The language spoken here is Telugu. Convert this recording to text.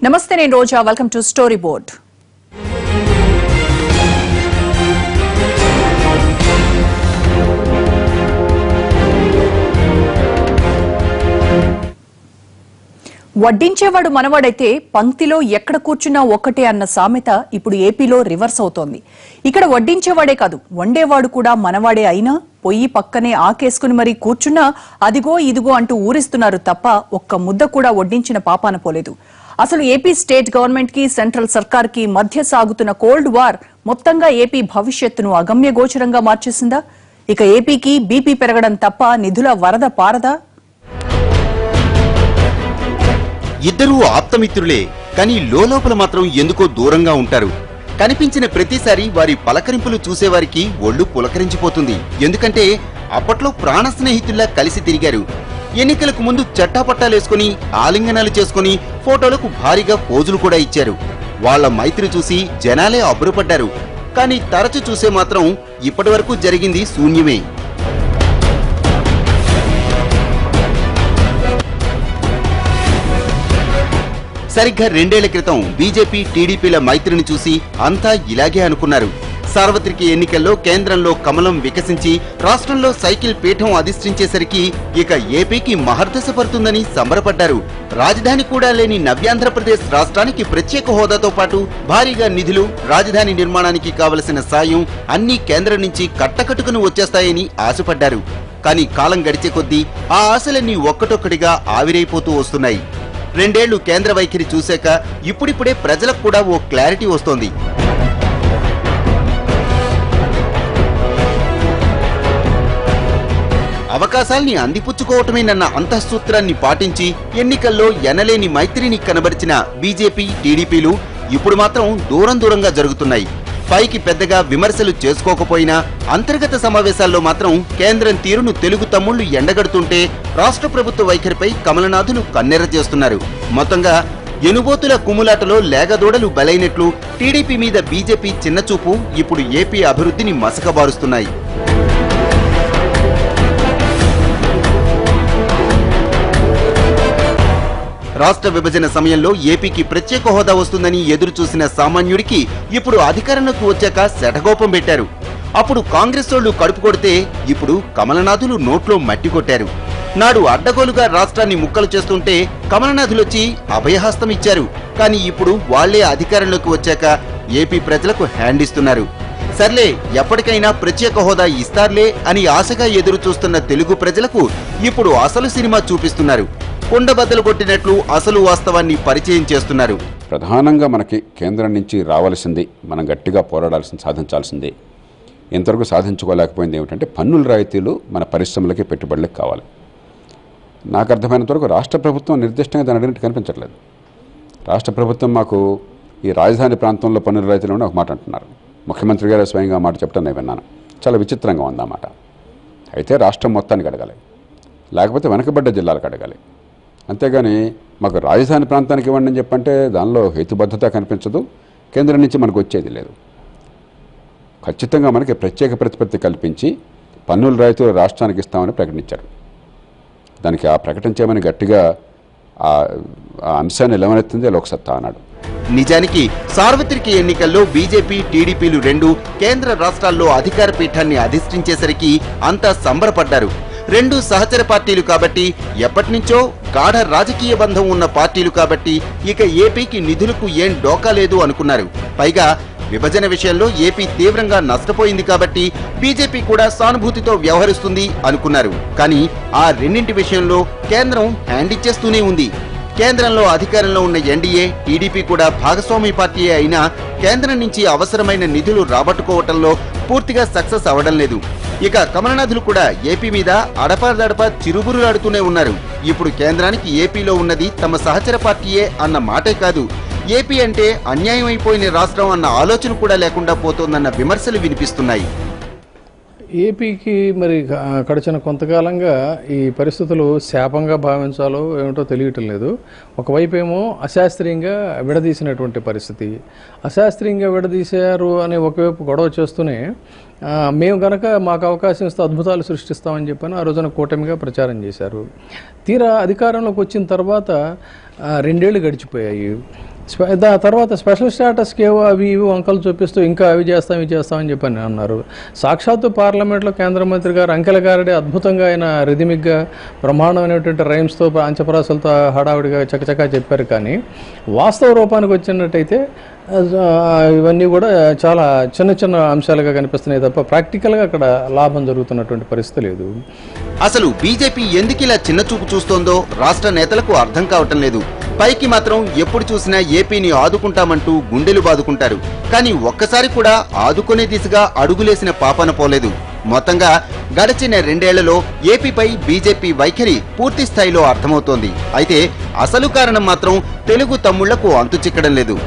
నమస్తే, నేను Roja. Welcome to story board. వడ్డించేవాడు మనవాడైతే పంక్తిలో ఎక్కడ కూర్చున్నా ఒక్కటే అన్న సామెత ఇప్పుడు ఏపీలో రివర్స్ అవుతోంది. ఇక్కడ వడ్డించేవాడే కాదు, వండేవాడు కూడా మనవాడే అయినా పొయ్యి పక్కనే ఆకేసుకుని మరీ కూర్చున్నా అదిగో ఇదిగో అంటూ ఊరిస్తున్నారు తప్ప ఒక్క ముద్ద కూడా వడ్డించిన పాపాన పోలేదు. అసలు ఏపీ స్టేట్ గవర్నమెంట్ కి సెంట్రల్ సర్కార్ కి మధ్య సాగుతున్న కోల్డ్ వార్ మొత్తంగా ఏపీ భవిష్యత్తును అగమ్య గోచరంగా మార్చేసిందా? ఇక ఏపీకి బీపీ పెరగడం తప్ప నిధుల వరద పారదా? ఇద్దరూ ఆప్తమిత్రులే, కానీ లోపల మాత్రం ఎందుకో దూరంగా ఉంటారు. కనిపించిన ప్రతిసారి వారి పలకరింపులు చూసేవారికి ఒళ్ళు పులకరించిపోతుంది. ఎందుకంటే అప్పట్లో ప్రాణ స్నేహితుల్లా కలిసి తిరిగారు. ఎన్నికలకు ముందు చట్టాపట్టాలేసుకుని ఆలింగనాలు చేసుకుని ఫోటోలకు భారీగా పోజులు కూడా ఇచ్చారు. వాళ్ల మైత్రి చూసి జనాలే అబ్బురపడ్డారు. కానీ తరచు చూసే మాత్రం ఇప్పటివరకు జరిగింది శూన్యమే. సరిగ్గా 2 ఏళ్ల క్రితం బీజేపీ టీడీపీల మైత్రిని చూసి అంతా ఇలాగే అనుకున్నారు. సార్వత్రిక ఎన్నికల్లో కేంద్రంలో కమలం వికసించి రాష్ట్రంలో సైకిల్ పీఠం అధిష్ఠించేసరికి ఇక ఏపీకి మహర్దశ పడుతుందని సంబరపడ్డారు. రాజధాని కూడా లేని నవ్యాంధ్రప్రదేశ్ రాష్ట్రానికి ప్రత్యేక హోదాతో పాటు భారీగా నిధులు, రాజధాని నిర్మాణానికి కావలసిన సాయం అన్నీ కేంద్రం నుంచి కట్టకట్టుకుని వచ్చేస్తాయని ఆశపడ్డారు. కానీ కాలం గడిచే కొద్దీ ఆ ఆశలన్నీ ఒక్కటొక్కటిగా ఆవిరైపోతూ వస్తున్నాయి. 2 ఏళ్లు కేంద్ర వైఖరి చూశాక ఇప్పుడిప్పుడే ప్రజలకు కూడా ఓ క్లారిటీ వస్తోంది. అవకాశాల్ని అందిపుచ్చుకోవటమేనన్న అంతఃసూత్రాన్ని పాటించి ఎన్నికల్లో ఎనలేని మైత్రిని కనబరిచిన బీజేపీ, టీడీపీలు ఇప్పుడు మాత్రం దూరంగా జరుగుతున్నాయి. పైకి పెద్దగా విమర్శలు చేసుకోకపోయినా అంతర్గత సమావేశాల్లో మాత్రం కేంద్రం తీరును తెలుగు తమ్ముళ్లు ఎండగడుతుంటే రాష్ట్ర ప్రభుత్వ వైఖరిపై కమలనాథులు కన్నెర్ర చేస్తున్నారు. మొత్తంగా ఎనుబోతుల కుమ్ములాటలో లేగదూడలు బలైనట్లు టీడీపీ మీద బీజేపీ చిన్నచూపు ఇప్పుడు ఏపీ అభివృద్ధిని మసకబారుస్తున్నాయి. రాష్ట్ర విభజన సమయంలో ఏపీకి ప్రత్యేక హోదా వస్తుందని ఎదురు చూసిన సామాన్యుడికి ఇప్పుడు అధికారంలోకి వచ్చాక శటగోపం పెట్టారు. అప్పుడు కాంగ్రెస్ వాళ్లు కడుపు కొడితే ఇప్పుడు కమలనాథులు నోట్లో మట్టి కొట్టారు. నాడు అడ్డగోలుగా రాష్ట్రాన్ని ముక్కలు చేస్తుంటే కమలనాథులొచ్చి అభయహస్తం ఇచ్చారు. కానీ ఇప్పుడు వాళ్లే అధికారంలోకి వచ్చాక ఏపీ ప్రజలకు హ్యాండ్ ఇస్తున్నారు. సర్లే, ఎప్పటికైనా ప్రత్యేక హోదా ఇస్తారులే అని ఆశగా ఎదురు చూస్తున్న తెలుగు ప్రజలకు ఇప్పుడు అసలు సినిమా చూపిస్తున్నారు. కొండబద్దలు కొట్టినట్లు అసలు వాస్తవాన్ని పరిచయం చేస్తున్నారు. ప్రధానంగా మనకి కేంద్రం నుంచి రావాల్సింది, మనం గట్టిగా పోరాడాల్సింది, సాధించాల్సింది ఇంతవరకు సాధించుకోలేకపోయింది ఏమిటంటే పన్నుల రాయితీలు మన పరిశ్రమలకి, పెట్టుబడులకు కావాలి. నాకు అర్థమైనంత వరకు రాష్ట్ర ప్రభుత్వం నిర్దిష్టంగా దాని అడిగినట్టు కనిపించట్లేదు. రాష్ట్ర ప్రభుత్వం మాకు ఈ రాజధాని ప్రాంతంలో పన్నుల రాయితీలు ఒక మాట అంటున్నారు. ముఖ్యమంత్రి గారు స్వయంగా మాట చెప్పడం నేను విన్నాను. చాలా విచిత్రంగా ఉందన్నమాట. అయితే రాష్ట్రం మొత్తానికి అడగాలి, లేకపోతే వెనకబడ్డ జిల్లాలకు అడగాలి. అంతేగాని మాకు రాజధాని ప్రాంతానికి ఇవ్వండి అని చెప్పంటే దానిలో హేతుబద్ధత కనిపించదు, కేంద్రం నుంచి మనకు వచ్చేది లేదు. ఖచ్చితంగా మనకి ప్రత్యేక ప్రతిపత్తి కల్పించి పన్నుల రాయితీలు రాష్ట్రానికి ఇస్తామని ప్రకటించారు. దానికి ఆ ప్రకటించేమని గట్టిగా ఆ అంశాన్ని లేవనెత్తిందే లోక్సత్తా అన్నాడు. నిజానికి సార్వత్రిక ఎన్నికల్లో బీజేపీ, టీడీపీలు రెండు కేంద్ర రాష్ట్రాల్లో అధికార పీఠాన్ని అధిష్ఠించేసరికి అంతా సంబరపడ్డారు. 2 సహచర పార్టీలు కాబట్టి, ఎప్పటినుంచో గాఢ రాజకీయ బంధం ఉన్న పార్టీలు కాబట్టి ఇక ఏపీకి నిధులకు ఏం డోకా లేదు అనుకున్నారు. పైగా విభజన విషయంలో ఏపీ తీవ్రంగా నష్టపోయింది కాబట్టి బీజేపీ కూడా సానుభూతితో వ్యవహరిస్తుంది అనుకున్నారు. కానీ ఆ రెండింటి విషయంలో కేంద్రం హ్యాండ్ ఇచ్చేస్తూనే ఉంది. కేంద్రంలో అధికారంలో ఉన్న ఎన్డీఏ, టీడీపీ కూడా భాగస్వామి పార్టీయే అయినా కేంద్రం నుంచి అవసరమైన నిధులు రాబట్టుకోవటంలో పూర్తిగా సక్సెస్ అవ్వడం లేదు. ఇక కమలనాథులు కూడా ఏపీ మీద అడపాదడపా చిరుబురులాడుతూనే ఉన్నారు. ఇప్పుడు కేంద్రానికి ఏపీలో ఉన్నది తమ సహచర పార్టీయే అన్న మాటే కాదు, ఏపీ అంటే అన్యాయం అయిపోయిన రాష్ట్రం అన్న ఆలోచన కూడా లేకుండా పోతోందన్న విమర్శలు వినిపిస్తున్నాయి. ఏపీకి మరి గడిచిన కొంతకాలంగా ఈ పరిస్థితులు శాపంగా భావించాలో ఏమిటో తెలియటం లేదు. ఒకవైపు ఏమో అశాస్త్రీయంగా విడదీసినటువంటి పరిస్థితి, అశాస్త్రీయంగా విడదీశారు అని ఒకవైపు గొడవ చేస్తూనే మేము కనుక మాకు అవకాశం ఇస్తే అద్భుతాలు సృష్టిస్తామని చెప్పని ఆ రోజున కూటమిగా ప్రచారం చేశారు. తీరా అధికారంలోకి వచ్చిన తర్వాత 2 ఏళ్ళు గడిచిపోయాయి. తర్వాత స్పెషల్ స్టేటస్కి ఏవో అవి ఇవి వంకలు చూపిస్తూ ఇంకా అవి చేస్తామని చెప్పని అన్నారు. సాక్షాత్తు పార్లమెంట్లో కేంద్ర మంత్రి గారు అంకెల గారడే అద్భుతంగా ఆయన రిథమిక్గా బ్రహ్మాండమైనటువంటి రైమ్స్తో అంచపరాశలతో హడావుడిగా చకచకా చెప్పారు. కానీ వాస్తవ రూపానికి వచ్చినట్టయితే ఇవన్నీ కూడా చాలా చిన్న చిన్న అంశాలుగా కనిపిస్తున్నాయి తప్ప ప్రాక్టికల్గా అక్కడ లాభం జరుగుతున్నటువంటి పరిస్థితి లేదు. అసలు బీజేపీ ఎందుకిలా చిన్న చూపు చూస్తోందో రాష్ట్ర నేతలకు అర్థం కావటం లేదు. పైకి మాత్రం ఎప్పుడు చూసినా ఏపీని ఆదుకుంటామంటూ గుండెలు బాదుకుంటారు. కానీ ఒక్కసారి కూడా ఆదుకునే దిశగా అడుగులేసిన పాపన పోలేదు. మొత్తంగా గడిచిన 2 ఏళ్లలో ఏపీపై బీజేపీ వైఖరి పూర్తి స్థాయిలో అర్థమవుతోంది. అయితే అసలు కారణం మాత్రం తెలుగు తమ్ముళ్లకు అంతు చిక్కడం లేదు.